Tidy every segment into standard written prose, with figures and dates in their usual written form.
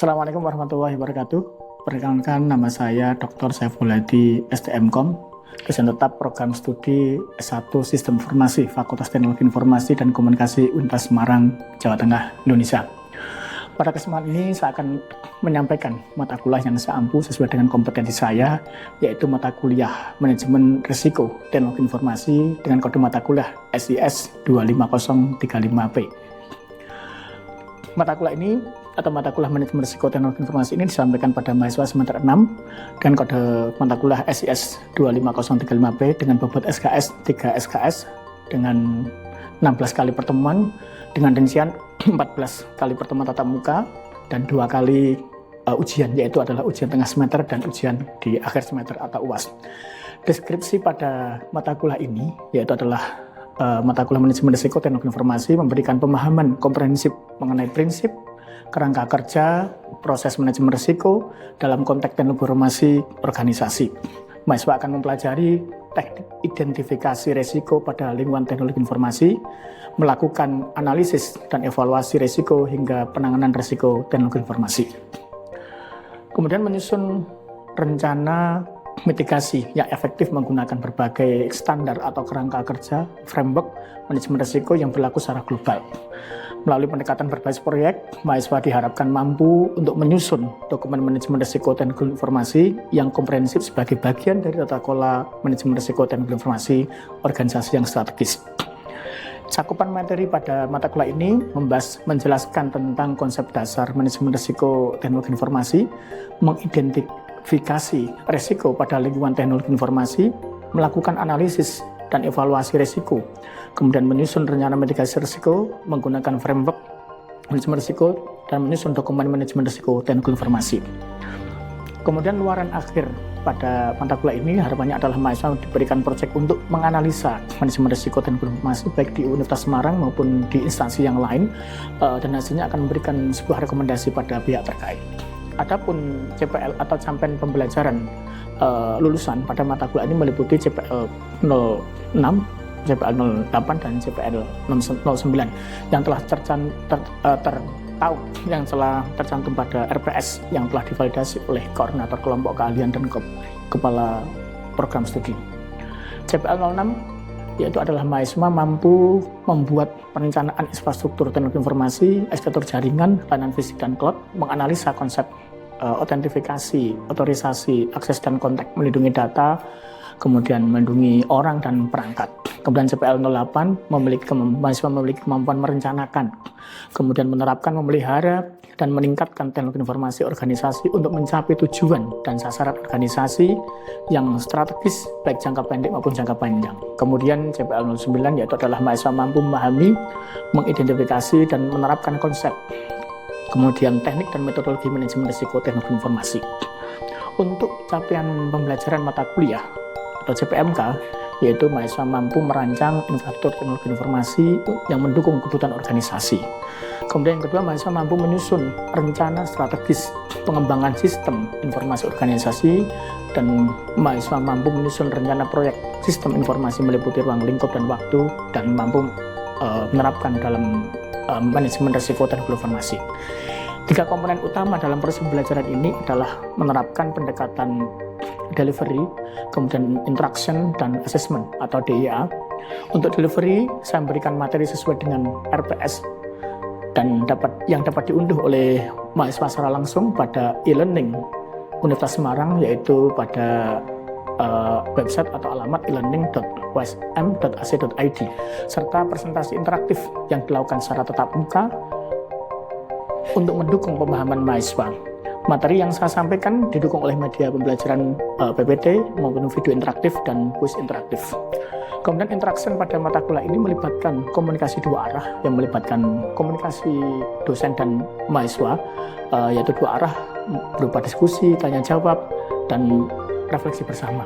Assalamualaikum warahmatullahi wabarakatuh. Perkenalkan, nama saya Dr. Saiful Hadi, STMKom, dosen tetap program studi S1 Sistem Informasi, Fakultas Teknologi Informasi dan Komunikasi Universitas Semarang, Jawa Tengah, Indonesia. Pada kesempatan ini saya akan menyampaikan mata kuliah yang saya ampu sesuai dengan kompetensi saya, yaitu mata kuliah Manajemen Risiko Teknologi Informasi dengan kode mata kuliah SIS 25035P. Mata kuliah ini atau mata kuliah Manajemen Risiko Teknologi Informasi ini disampaikan pada mahasiswa semester 6 dengan kode mata kuliah SIS 25035P dengan bobot SKS 3 SKS dengan 16 kali pertemuan dengan rincian 14 kali pertemuan tatap muka dan 2 kali ujian, yaitu adalah ujian tengah semester dan ujian di akhir semester atau UAS. Deskripsi pada mata kuliah ini yaitu adalah mata kuliah Manajemen Risiko Teknologi Informasi memberikan pemahaman komprehensif mengenai prinsip, kerangka kerja, proses manajemen risiko dalam konteks teknologi informasi organisasi. Mahasiswa akan mempelajari teknik identifikasi risiko pada lingkungan teknologi informasi, melakukan analisis dan evaluasi risiko hingga penanganan risiko teknologi informasi. Kemudian menyusun rencana mitigasi yang efektif menggunakan berbagai standar atau kerangka kerja, framework manajemen risiko yang berlaku secara global. Melalui pendekatan berbasis proyek, mahasiswa diharapkan mampu untuk menyusun dokumen manajemen risiko teknologi informasi yang komprehensif sebagai bagian dari tata kelola manajemen risiko teknologi informasi organisasi yang strategis. Cakupan materi pada mata kuliah ini menjelaskan tentang konsep dasar manajemen risiko teknologi informasi, mengidentifikasi risiko pada lingkungan teknologi informasi, melakukan analisis dan evaluasi risiko, kemudian menyusun rencana mitigasi risiko menggunakan framework manajemen risiko dan menyusun dokumen manajemen risiko teknologi informasi. Kemudian luaran akhir pada mata kuliah ini harapannya adalah mahasiswa diberikan proyek untuk menganalisa manajemen risiko teknologi informasi baik di Universitas Semarang maupun di instansi yang lain, dan hasilnya akan memberikan sebuah rekomendasi pada pihak terkait. Adapun CPL atau capaian pembelajaran lulusan pada mata kuliah ini meliputi CPL 06, CPL 08 dan CPL 09 yang telah yang telah tercantum pada RPS yang telah divalidasi oleh koordinator kelompok keahlian dan kepala program studi. CPL 06 yaitu adalah mahasiswa mampu membuat perencanaan infrastruktur teknologi informasi, arsitektur jaringan, layanan fisik dan cloud, menganalisa konsep autentifikasi, otorisasi, akses dan kontak, melindungi data, kemudian melindungi orang dan perangkat. Kemudian CPL 08 mahasiswa memiliki kemampuan merencanakan, kemudian menerapkan, memelihara, dan meningkatkan teknologi informasi organisasi untuk mencapai tujuan dan sasaran organisasi yang strategis baik jangka pendek maupun jangka panjang. Kemudian CPL 09 yaitu adalah mahasiswa mampu memahami, mengidentifikasi, dan menerapkan konsep, kemudian teknik dan metodologi manajemen risiko teknologi informasi. Untuk capaian pembelajaran mata kuliah atau CPMK, yaitu mahasiswa mampu merancang infrastruktur teknologi informasi yang mendukung kebutuhan organisasi. Kemudian yang kedua, mahasiswa mampu menyusun rencana strategis pengembangan sistem informasi organisasi, dan mahasiswa mampu menyusun rencana proyek sistem informasi meliputi ruang lingkup dan waktu, dan mampu menerapkan dalam manajemen risiko teknologi informasi. 3 komponen utama dalam proses pembelajaran ini adalah menerapkan pendekatan delivery, kemudian interaction, dan assessment atau DIA. Untuk delivery, saya memberikan materi sesuai dengan RPS dan yang dapat diunduh oleh mahasiswa secara langsung pada e-learning Universitas Semarang, yaitu pada website atau alamat elearning.usm.ac.id, serta presentasi interaktif yang dilakukan secara tatap muka untuk mendukung pemahaman mahasiswa. Materi yang saya sampaikan didukung oleh media pembelajaran PPT maupun video interaktif dan kuis interaktif. Kemudian interaction pada mata kuliah ini melibatkan komunikasi 2 arah yang melibatkan komunikasi dosen dan mahasiswa, yaitu 2 arah berupa diskusi, tanya jawab, dan refleksi bersama.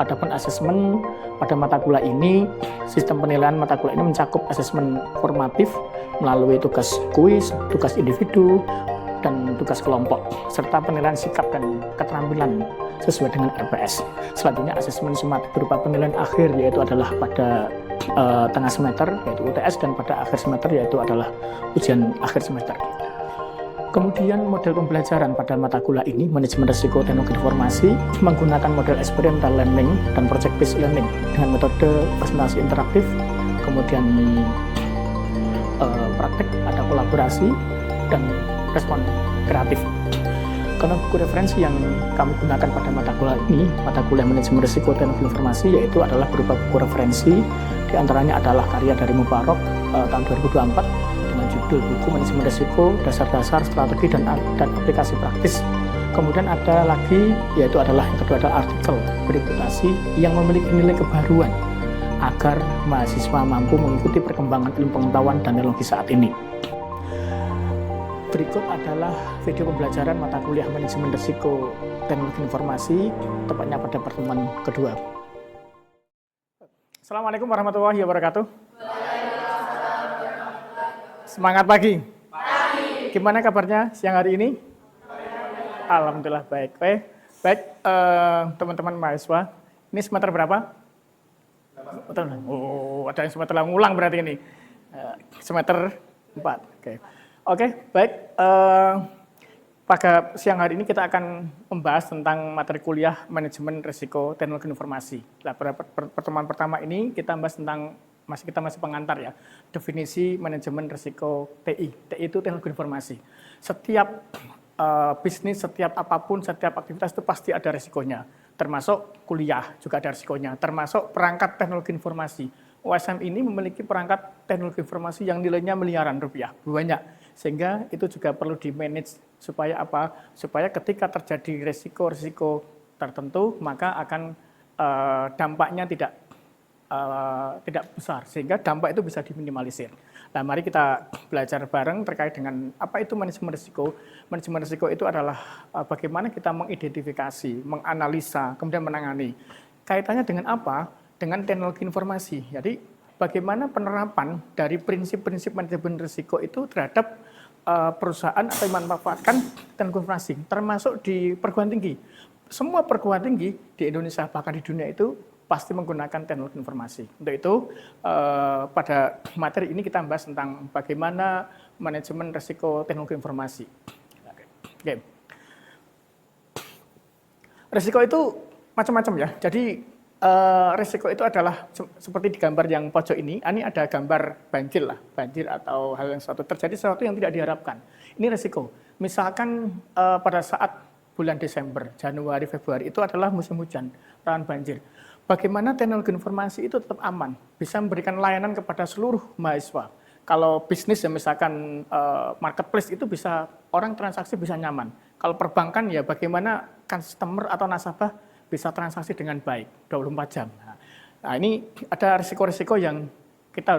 Adapun asesmen pada mata kuliah ini, sistem penilaian mata kuliah ini mencakup asesmen formatif melalui tugas kuis, tugas individu, dan tugas kelompok, serta penilaian sikap dan keterampilan sesuai dengan RPS. Selanjutnya asesmen sumatif berupa penilaian akhir, yaitu adalah pada tengah semester yaitu UTS, dan pada akhir semester yaitu adalah ujian akhir semester. Kemudian model pembelajaran pada mata kuliah ini, manajemen risiko teknologi informasi, menggunakan model experiential learning dan project based learning dengan metode presentasi interaktif, kemudian praktek, ada kolaborasi, dan respon kreatif. Karena buku referensi yang kami gunakan pada mata kuliah ini, mata kuliah manajemen risiko teknologi informasi, yaitu adalah berupa buku referensi, diantaranya adalah karya dari Mubarak tahun 2024, dengan judul buku manajemen risiko, dasar-dasar, strategi, dan aplikasi praktis. Kemudian ada lagi, yaitu adalah yang kedua adalah artikel bereputasi yang memiliki nilai kebaruan agar mahasiswa mampu mengikuti perkembangan ilmu pengetahuan dan teknologi saat ini. Berikut adalah video pembelajaran mata kuliah manajemen risiko teknologi informasi, tepatnya pada pertemuan kedua. Assalamualaikum warahmatullahi wabarakatuh. Semangat pagi. Gimana kabarnya siang hari ini? Alhamdulillah baik. Baik, teman-teman mahasiswa. Ini semester berapa? Oh, ada yang semester ngulang berarti ini. Semester 4. Oke, baik. Pada siang hari ini kita akan membahas tentang materi kuliah manajemen risiko teknologi informasi. Nah, pada pertemuan pertama ini kita membahas tentang kita masih pengantar ya, definisi manajemen risiko TI. TI itu teknologi informasi. Setiap bisnis, setiap apapun, setiap aktivitas itu pasti ada risikonya. Termasuk kuliah juga ada risikonya, termasuk perangkat teknologi informasi. USM ini memiliki perangkat teknologi informasi yang nilainya miliaran rupiah, banyak. Sehingga itu juga perlu di-manage supaya apa? Supaya ketika terjadi risiko-risiko tertentu, maka akan dampaknya tidak besar, sehingga dampak itu bisa diminimalisir. Nah, mari kita belajar bareng terkait dengan apa itu manajemen risiko. Manajemen risiko itu adalah bagaimana kita mengidentifikasi, menganalisa, kemudian menangani. Kaitannya dengan apa? Dengan teknologi informasi. Jadi, bagaimana penerapan dari prinsip-prinsip manajemen risiko itu terhadap perusahaan atau memanfaatkan teknologi informasi, termasuk di perguruan tinggi. Semua perguruan tinggi di Indonesia, bahkan di dunia itu, pasti menggunakan teknologi informasi. Untuk itu, pada materi ini kita membahas tentang bagaimana manajemen risiko teknologi informasi. Oke. Risiko itu macam-macam ya. Jadi, risiko itu adalah seperti di gambar yang pojok ini ada gambar banjir lah, banjir atau hal yang terjadi sesuatu yang tidak diharapkan. Ini risiko. Misalkan pada saat bulan Desember, Januari, Februari itu adalah musim hujan, rawan banjir. Bagaimana teknologi informasi itu tetap aman, bisa memberikan layanan kepada seluruh mahasiswa. Kalau bisnis ya misalkan marketplace itu bisa orang transaksi bisa nyaman. Kalau perbankan ya bagaimana customer atau nasabah bisa transaksi dengan baik 24 jam. Nah, ini ada risiko-risiko yang kita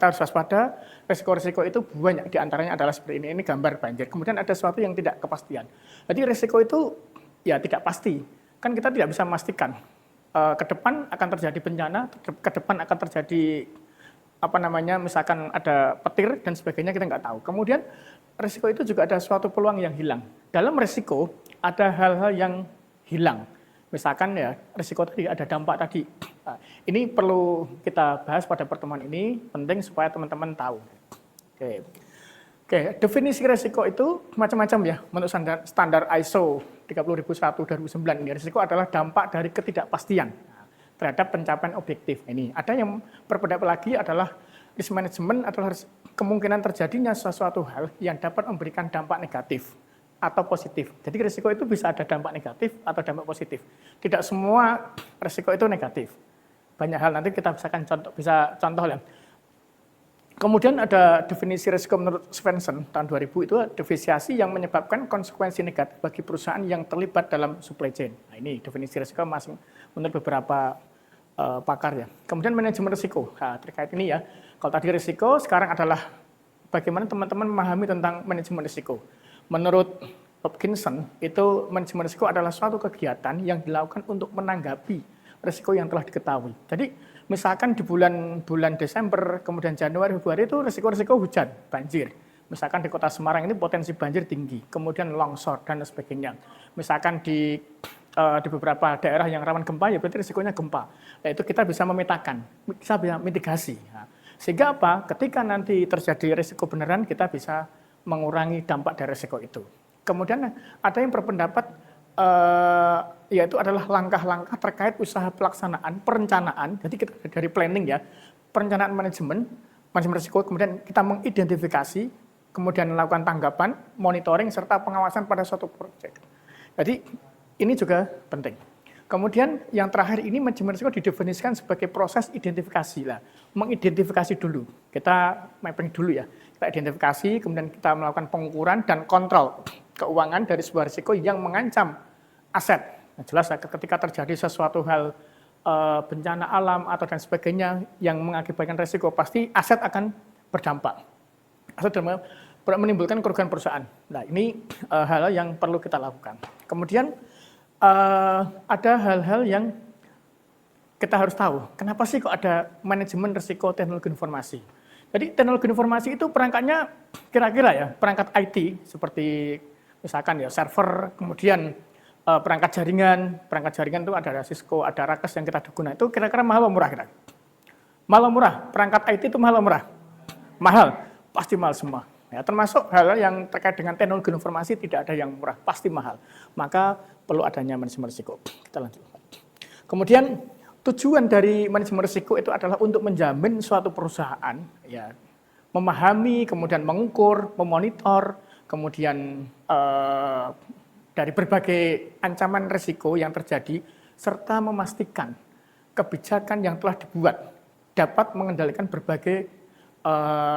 harus waspada. Risiko-risiko itu banyak, diantaranya adalah seperti ini gambar banjir. Kemudian ada sesuatu yang tidak kepastian. Jadi risiko itu ya tidak pasti. Kan kita tidak bisa memastikan. Ke depan akan terjadi bencana, ke depan akan terjadi misalkan ada petir dan sebagainya, kita nggak tahu. Kemudian risiko itu juga ada suatu peluang yang hilang. Dalam risiko ada hal-hal yang hilang. Misalkan ya risiko tadi ada dampak tadi. Nah, ini perlu kita bahas pada pertemuan ini, penting supaya teman-teman tahu. Oke, definisi risiko itu macam-macam ya. Menurut standar ISO 30001/2009 ini, risiko adalah dampak dari ketidakpastian terhadap pencapaian objektif. Ini ada yang berpendapat lagi adalah risk management adalah kemungkinan terjadinya sesuatu hal yang dapat memberikan dampak negatif atau positif. Jadi risiko itu bisa ada dampak negatif atau dampak positif. Tidak semua risiko itu negatif. Banyak hal nanti kita bisa contoh ya. Kemudian ada definisi risiko menurut Svensson tahun 2000 itu definisi yang menyebabkan konsekuensi negatif bagi perusahaan yang terlibat dalam supply chain. Nah, ini definisi risiko masing menurut beberapa pakar ya. Kemudian manajemen risiko. Nah, terkait ini ya. Kalau tadi risiko, sekarang adalah bagaimana teman-teman memahami tentang manajemen risiko. Menurut Hopkinson, itu manajemen risiko adalah suatu kegiatan yang dilakukan untuk menanggapi risiko yang telah diketahui. Jadi misalkan di bulan Desember, kemudian Januari, Februari itu risiko-risiko hujan, banjir. Misalkan di kota Semarang ini potensi banjir tinggi, kemudian longsor dan sebagainya. Misalkan di beberapa daerah yang rawan gempa, ya berarti risikonya gempa. Nah, itu kita bisa memetakan, bisa mitigasi. Nah, sehingga apa? Ketika nanti terjadi risiko beneran, kita bisa mengurangi dampak dari risiko itu. Kemudian ada yang berpendapat yaitu adalah langkah-langkah terkait usaha pelaksanaan, perencanaan, jadi kita dari planning ya, perencanaan manajemen risiko, kemudian kita mengidentifikasi, kemudian melakukan tanggapan, monitoring, serta pengawasan pada suatu proyek. Jadi ini juga penting. Kemudian yang terakhir ini manajemen risiko didefinisikan sebagai proses identifikasi lah, mengidentifikasi dulu. Kita mapping dulu ya, kita identifikasi, kemudian kita melakukan pengukuran dan kontrol keuangan dari sebuah risiko yang mengancam aset. Nah, jelas ketika terjadi sesuatu hal bencana alam atau dan sebagainya yang mengakibatkan risiko, pasti aset akan berdampak. Aset menimbulkan kerugian perusahaan. Nah, ini hal yang perlu kita lakukan. Kemudian ada hal-hal yang kita harus tahu. Kenapa sih kok ada manajemen risiko teknologi informasi? Jadi teknologi informasi itu perangkatnya kira-kira ya, perangkat IT seperti misalkan ya server, kemudian perangkat jaringan itu ada Cisco, ada Rakes yang kita gunakan. Itu kira-kira mahal atau murah kira? Mahal atau murah? Perangkat IT itu mahal atau murah? Mahal, pasti mahal semua. Ya, termasuk hal yang terkait dengan teknologi informasi tidak ada yang murah, pasti mahal. Maka perlu adanya manajemen risiko. Kita lanjut. Kemudian tujuan dari manajemen risiko itu adalah untuk menjamin suatu perusahaan ya memahami, kemudian mengukur, memonitor, kemudian dari berbagai ancaman risiko yang terjadi, serta memastikan kebijakan yang telah dibuat dapat mengendalikan berbagai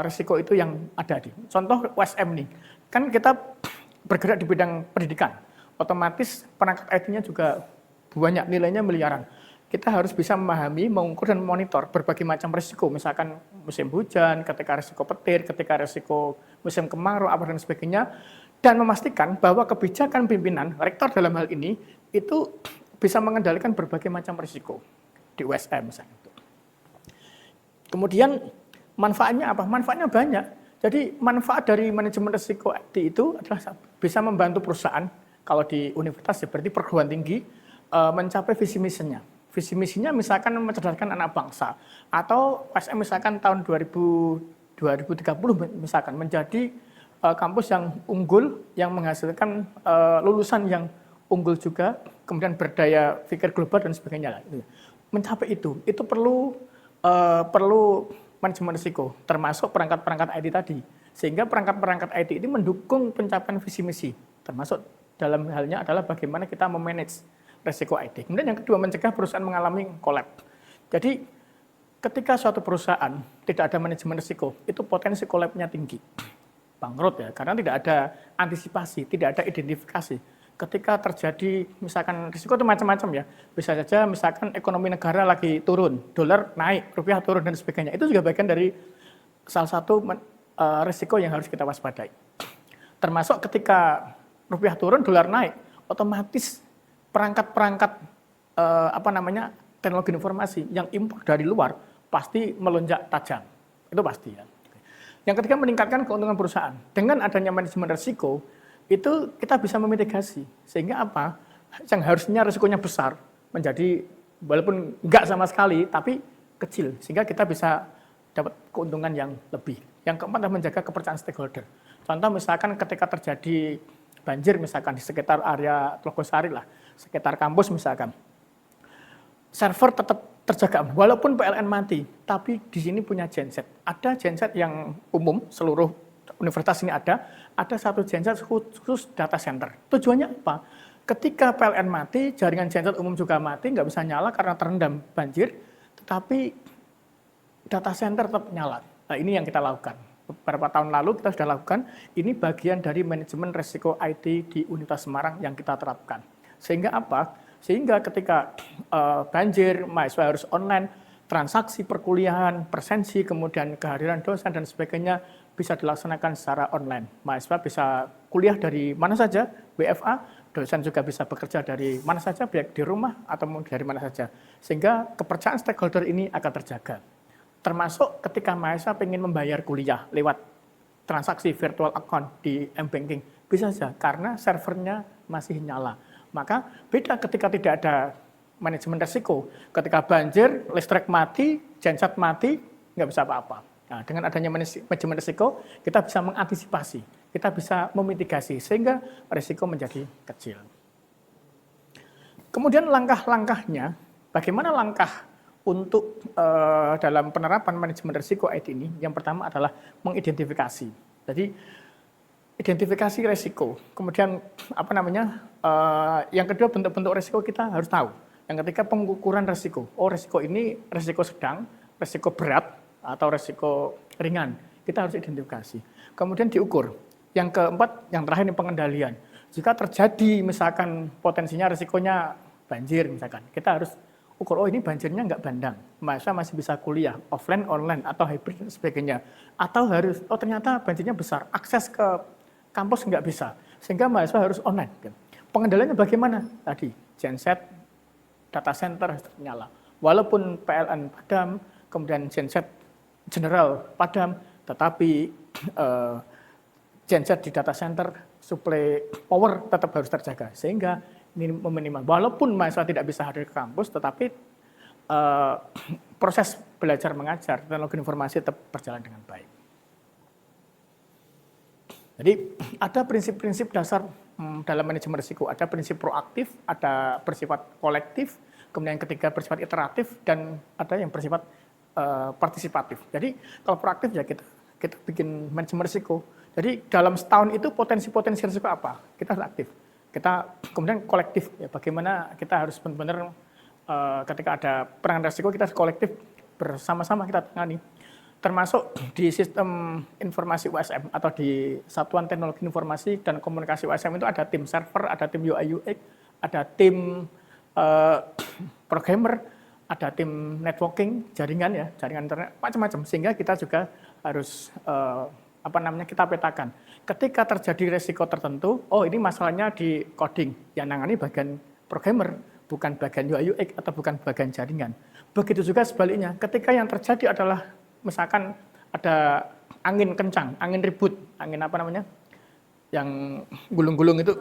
risiko itu yang ada. Contoh USM nih, kan kita bergerak di bidang pendidikan, otomatis perangkat IT-nya juga banyak, nilainya miliaran. Kita harus bisa memahami, mengukur dan memonitor berbagai macam risiko, misalkan musim hujan, ketika risiko petir, ketika risiko musim kemarau, apa dan sebagainya, dan memastikan bahwa kebijakan pimpinan, rektor dalam hal ini, itu bisa mengendalikan berbagai macam risiko di USM misalnya. Kemudian manfaatnya apa? Manfaatnya banyak. Jadi manfaat dari manajemen risiko IT itu adalah bisa membantu perusahaan, kalau di universitas seperti perguruan tinggi, mencapai visi misinya. Visi misinya misalkan mencerdaskan anak bangsa, atau USM misalkan tahun 2030 misalkan menjadi kampus yang unggul, yang menghasilkan lulusan yang unggul juga, kemudian berdaya pikir global dan sebagainya. Mencapai itu perlu manajemen risiko, termasuk perangkat-perangkat IT tadi. Sehingga perangkat-perangkat IT ini mendukung pencapaian visi misi, termasuk dalam halnya adalah bagaimana kita memanage risiko IT. Kemudian yang kedua, mencegah perusahaan mengalami collapse. Jadi ketika suatu perusahaan tidak ada manajemen risiko, itu potensi collapse-nya tinggi. Bangkrut ya, karena tidak ada antisipasi, tidak ada identifikasi. Ketika terjadi misalkan risiko itu macam-macam ya, bisa saja misalkan ekonomi negara lagi turun, dolar naik, rupiah turun dan sebagainya. Itu juga bagian dari salah satu risiko yang harus kita waspadai. Termasuk ketika rupiah turun, dolar naik, otomatis perangkat-perangkat teknologi informasi yang impor dari luar pasti melonjak tajam. Itu pasti ya. Yang ketiga, meningkatkan keuntungan perusahaan. Dengan adanya manajemen risiko, itu kita bisa memitigasi. Sehingga apa? Yang harusnya risikonya besar, menjadi walaupun enggak sama sekali, tapi kecil. Sehingga kita bisa dapat keuntungan yang lebih. Yang keempat adalah menjaga kepercayaan stakeholder. Contoh misalkan ketika terjadi banjir misalkan di sekitar area Tlogosari lah, sekitar kampus misalkan. Server tetap terjaga, walaupun PLN mati, tapi di sini punya genset. Ada genset yang umum, seluruh universitas ini ada satu genset khusus data center. Tujuannya apa? Ketika PLN mati, jaringan genset umum juga mati, nggak bisa nyala karena terendam banjir, tetapi data center tetap nyala. Nah, ini yang kita lakukan. Beberapa tahun lalu kita sudah lakukan, ini bagian dari manajemen risiko IT di Universitas Semarang yang kita terapkan. Sehingga apa? Sehingga ketika banjir, mahasiswa harus online, transaksi perkuliahan, presensi, kemudian kehadiran dosen dan sebagainya bisa dilaksanakan secara online. Mahasiswa bisa kuliah dari mana saja, WFA, dosen juga bisa bekerja dari mana saja, baik di rumah atau dari mana saja. Sehingga kepercayaan stakeholder ini akan terjaga. Termasuk ketika mahasiswa ingin membayar kuliah lewat transaksi virtual account di M-Banking, bisa saja karena servernya masih nyala. Maka beda ketika tidak ada manajemen risiko. Ketika banjir, listrik mati, genset mati, nggak bisa apa-apa. Nah, dengan adanya manajemen risiko, kita bisa mengantisipasi. kita bisa memitigasi sehingga risiko menjadi kecil. Kemudian langkah-langkahnya, bagaimana langkah untuk dalam penerapan manajemen risiko IT ini? Yang pertama adalah mengidentifikasi. Jadi identifikasi risiko. Kemudian yang kedua bentuk-bentuk risiko kita harus tahu. Yang ketiga pengukuran risiko. Oh, risiko ini risiko sedang, risiko berat atau risiko ringan. Kita harus identifikasi. Kemudian diukur. Yang keempat, yang terakhir ini pengendalian. Jika terjadi misalkan potensinya risikonya banjir misalkan, kita harus ukur, oh ini banjirnya nggak bandang, masa masih bisa kuliah, offline, online, atau hybrid dan sebagainya. Atau oh ternyata banjirnya besar, akses ke kampus nggak bisa, sehingga mahasiswa harus online. Pengendaliannya bagaimana? Tadi, genset, data center harus nyala. Walaupun PLN padam, kemudian genset general padam, tetapi genset di data center, suplai power tetap harus terjaga. Sehingga ini meminimal. Walaupun mahasiswa tidak bisa hadir ke kampus, tetapi proses belajar mengajar, teknologi informasi tetap berjalan dengan baik. Jadi ada prinsip-prinsip dasar dalam manajemen risiko. Ada prinsip proaktif, ada bersifat kolektif, kemudian yang ketiga bersifat iteratif, dan ada yang bersifat partisipatif. Jadi kalau proaktif ya kita bikin manajemen risiko. Jadi dalam setahun itu potensi-potensi risiko apa? Kita harus aktif. Kita kemudian kolektif, ya bagaimana kita harus benar-benar ketika ada penanganan risiko kita harus kolektif bersama-sama kita tangani. Termasuk di sistem informasi USM atau di Satuan Teknologi Informasi dan Komunikasi USM itu ada tim server, ada tim UI UX, ada tim programmer, ada tim networking, jaringan internet, macam-macam. Sehingga kita juga harus kita petakan. Ketika terjadi resiko tertentu, oh ini masalahnya di coding, yang nangani bagian programmer, bukan bagian UI UX atau bukan bagian jaringan. Begitu juga sebaliknya, ketika yang terjadi adalah misalkan ada angin kencang, angin ribut, yang gulung-gulung itu,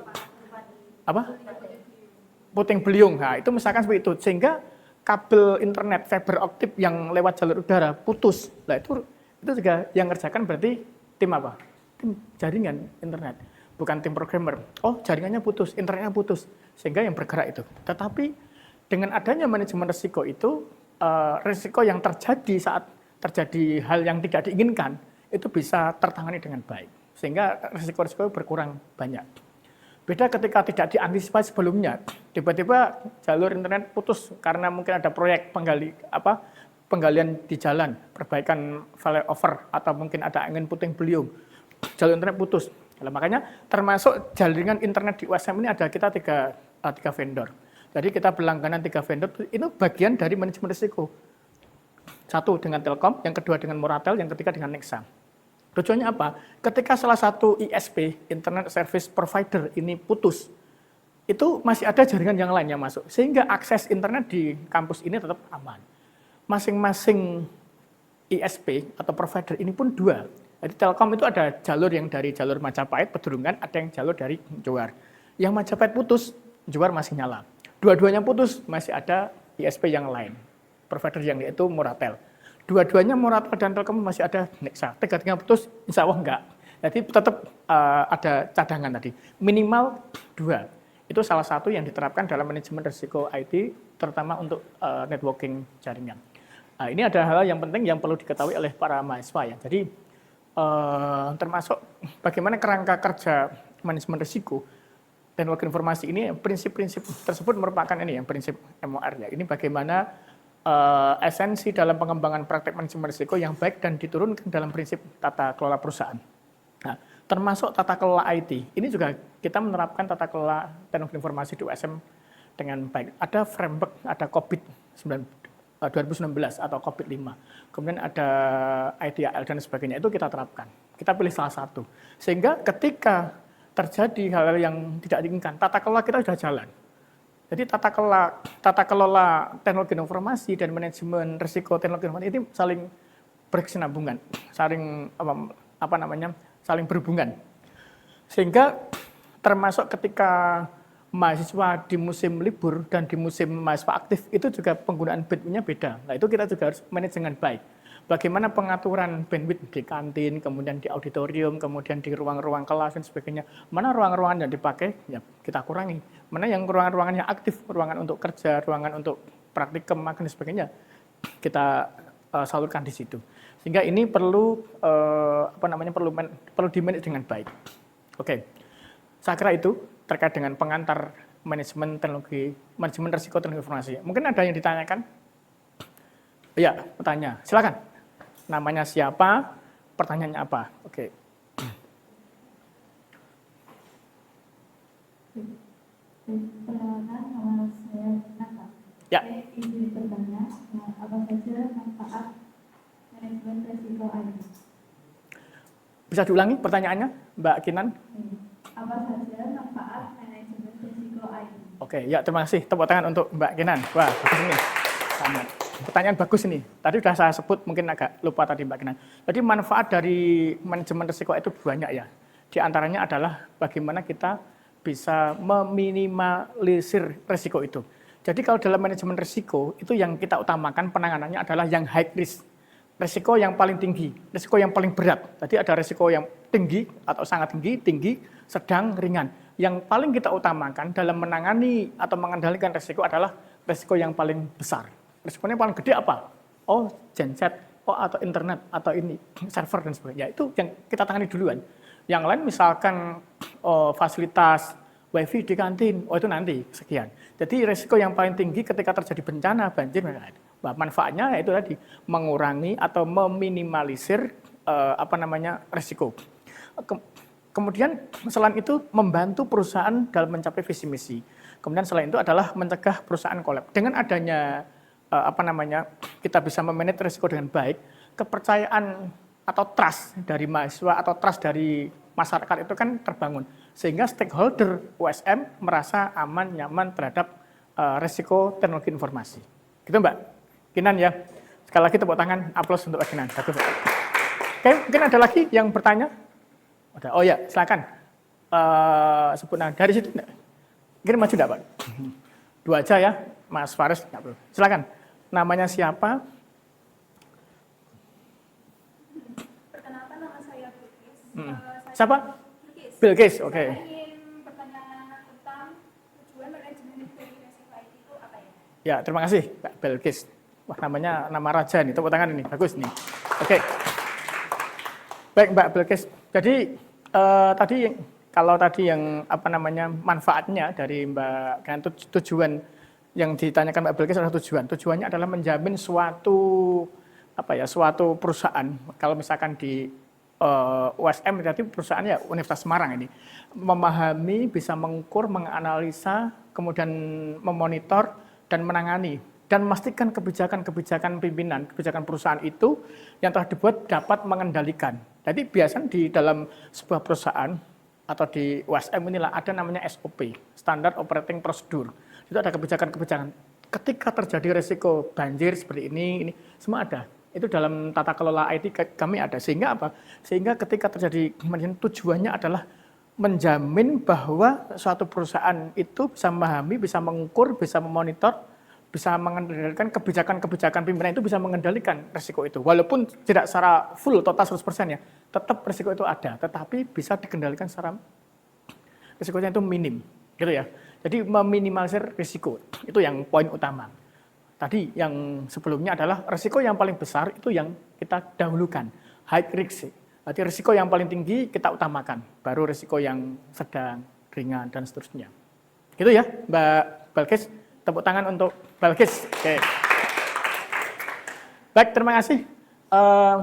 puting beliung, nah itu misalkan seperti itu, sehingga kabel internet fiber optik yang lewat jalur udara putus, nah itu juga yang ngerjakan berarti tim apa? Tim jaringan internet, bukan tim programmer. Oh jaringannya putus, internetnya putus, sehingga yang bergerak itu. Tetapi dengan adanya manajemen risiko itu, risiko yang terjadi saat terjadi hal yang tidak diinginkan, itu bisa tertangani dengan baik. Sehingga risiko-risiko berkurang banyak. Beda ketika tidak diantisipasi sebelumnya, tiba-tiba jalur internet putus karena mungkin ada proyek penggalian di jalan, perbaikan flyover, atau mungkin ada angin puting beliung, jalur internet putus. Nah, makanya termasuk jaringan internet di USM ini ada kita tiga vendor. Jadi kita berlangganan 3 vendor, itu bagian dari manajemen risiko. Satu dengan Telkom, yang kedua dengan Moratel, yang ketiga dengan Nexa. Tujuannya apa? Ketika salah satu ISP, Internet Service Provider, ini putus, itu masih ada jaringan yang lain yang masuk. Sehingga akses internet di kampus ini tetap aman. Masing-masing ISP atau provider ini pun 2. Jadi Telkom itu ada jalur yang dari jalur Majapahit, Pedurungan, ada yang jalur dari Johar. Yang Majapahit putus, Johar masih nyala. Dua-duanya putus, masih ada ISP yang lain. Provider yang yaitu Moratel. Dua-duanya Moratel dan Telkom masih ada Nexa. Tiga-tiga putus, insya Allah enggak. Jadi tetap ada cadangan tadi. Minimal 2. Itu salah satu yang diterapkan dalam manajemen risiko IT, terutama untuk networking jaringan. Nah, ini ada hal yang penting yang perlu diketahui oleh para mahasiswa ya. Jadi termasuk bagaimana kerangka kerja manajemen risiko teknologi informasi ini, prinsip-prinsip tersebut merupakan ini yang prinsip MOR ya. Ini bagaimana esensi dalam pengembangan praktek manajemen risiko yang baik dan diturunkan dalam prinsip tata kelola perusahaan. Nah, termasuk tata kelola IT. Ini juga kita menerapkan tata kelola teknologi informasi di USM dengan baik. Ada framework, ada COVID-19 atau COVID-5. Kemudian ada ITIL dan sebagainya. Itu kita terapkan. Kita pilih salah satu. Sehingga ketika terjadi hal-hal yang tidak diinginkan, tata kelola kita sudah jalan. Jadi tata kelola teknologi informasi dan manajemen risiko teknologi informasi ini saling berkesinambungan, saling berhubungan. Sehingga termasuk ketika mahasiswa di musim libur dan di musim mahasiswa aktif itu juga penggunaan BIM-nya beda. Nah, itu kita juga harus manage dengan baik. Bagaimana pengaturan bandwidth di kantin, kemudian di auditorium, kemudian di ruang-ruang kelas dan sebagainya. Mana ruangan-ruangan yang dipakai, ya kita kurangi. Mana yang ruangan-ruangan yang aktif, ruangan untuk kerja, ruangan untuk praktikum, makan dan sebagainya, kita salurkan di situ. Sehingga ini perlu perlu di-manage dengan baik. Oke. Saya kira itu terkait dengan pengantar manajemen teknologi, manajemen risiko teknologi informasi. Mungkin ada yang ditanyakan? Ya, bertanya. Silakan. Namanya siapa? Pertanyaannya apa? Oke. Perkenalkan, nama saya Nata. Ya. Saya ingin bertanya, apa saja manfaat manajemen risiko IT? Bisa diulangi pertanyaannya, Mbak Kinan? Apa saja manfaat manajemen risiko IT? Oke, ya terima kasih. Tepuk tangan untuk Mbak Kinan. Wah, bagus ini. Sangat. Pertanyaan bagus ini. Tadi sudah saya sebut, mungkin agak lupa tadi Mbak Kinan. Jadi manfaat dari manajemen risiko itu banyak ya. Di antaranya adalah bagaimana kita bisa meminimalisir risiko itu. Jadi kalau dalam manajemen risiko, itu yang kita utamakan penanganannya adalah yang high risk. Risiko yang paling tinggi, risiko yang paling berat. Jadi ada risiko yang tinggi atau sangat tinggi, tinggi, sedang, ringan. Yang paling kita utamakan dalam menangani atau mengendalikan risiko adalah risiko yang paling besar. Risikonya paling gede apa? Oh, genset, oh atau internet, atau ini, server dan sebagainya. Itu yang kita tangani duluan. Yang lain misalkan fasilitas wifi di kantin, oh itu nanti sekian. Jadi risiko yang paling tinggi ketika terjadi bencana, banjir, manfaatnya yaitu tadi mengurangi atau meminimalisir risiko. Kemudian selain itu membantu perusahaan dalam mencapai visi misi. Kemudian selain itu adalah mencegah perusahaan kolab. Dengan adanya kita bisa memanage risiko dengan baik, kepercayaan atau trust dari mahasiswa atau trust dari masyarakat itu kan terbangun. Sehingga stakeholder USM merasa aman, nyaman terhadap risiko teknologi informasi. Gitu Mbak Kinan ya. Sekali lagi tepuk tangan, aplaus untuk Mbak Kinan. Bagus. Oke, mungkin ada lagi yang bertanya? Oh ya, silakan. Sebut dari situ. Mungkin maju enggak Pak? Dua aja ya, Mas Faris. Silakan. Namanya siapa? Perkenalkan, nama saya Bilkis. Siapa? Bilkis, oke. Saya ingin bertanya tentang tujuan manajemen risiko IT itu apa ya? Ya, terima kasih Mbak Bilkis. Wah, namanya nama raja nih, tepuk tangan ini, bagus nih. Oke. Baik Mbak Bilkis. Jadi kalau tadi yang manfaatnya dari Mbak kan tujuan yang ditanyakan Mbak Bilkis adalah tujuan. Tujuannya adalah menjamin suatu perusahaan. Kalau misalkan di USM berarti perusahaannya Universitas Semarang ini memahami, bisa mengukur, menganalisa, kemudian memonitor dan menangani dan memastikan kebijakan-kebijakan pimpinan, kebijakan perusahaan itu yang telah dibuat dapat mengendalikan. Jadi biasanya di dalam sebuah perusahaan atau di USM inilah ada namanya SOP, Standard Operating Procedure. Itu ada kebijakan-kebijakan. Ketika terjadi risiko banjir seperti ini semua ada. Itu dalam tata kelola IT kami ada. Sehingga apa? Sehingga ketika terjadi tujuannya adalah menjamin bahwa suatu perusahaan itu bisa memahami, bisa mengukur, bisa memonitor, bisa mengendalikan kebijakan-kebijakan pimpinan itu bisa mengendalikan risiko itu. Walaupun tidak secara full, total 100% ya, tetap risiko itu ada. Tetapi bisa dikendalikan secara risikonya itu minim. Gitu ya. Jadi meminimalisir risiko. Itu yang poin utama. Tadi yang sebelumnya adalah risiko yang paling besar itu yang kita dahulukan, high risk. Berarti risiko yang paling tinggi kita utamakan, baru risiko yang sedang, ringan, dan seterusnya. Gitu ya, Mbak Bilkis. Tepuk tangan untuk Bilkis. Oke. Baik, terima kasih.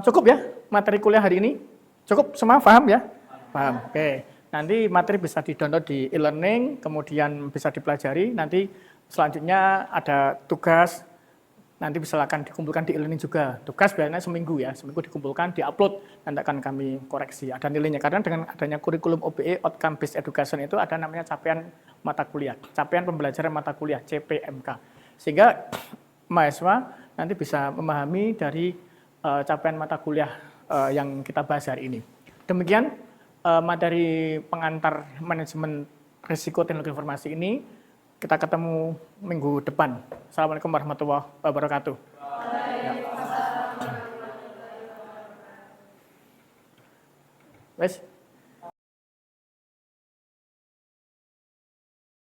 Cukup ya materi kuliah hari ini? Cukup semua paham ya? Paham. Oke. Nanti materi bisa di-download di e-learning, kemudian bisa dipelajari. Nanti selanjutnya ada tugas. Nanti silakan dikumpulkan di e-learning juga. Tugas biasanya seminggu ya, seminggu dikumpulkan, diupload, nanti akan kami koreksi. Ada nilainya, karena dengan adanya kurikulum OBE, Outcome Based Education itu ada namanya capaian mata kuliah, capaian pembelajaran mata kuliah, CPMK. Sehingga mahasiswa nanti bisa memahami dari capaian mata kuliah yang kita bahas hari ini. Demikian materi pengantar manajemen risiko teknologi informasi ini. Kita ketemu minggu depan. Assalamualaikum warahmatullahi wabarakatuh. Wes.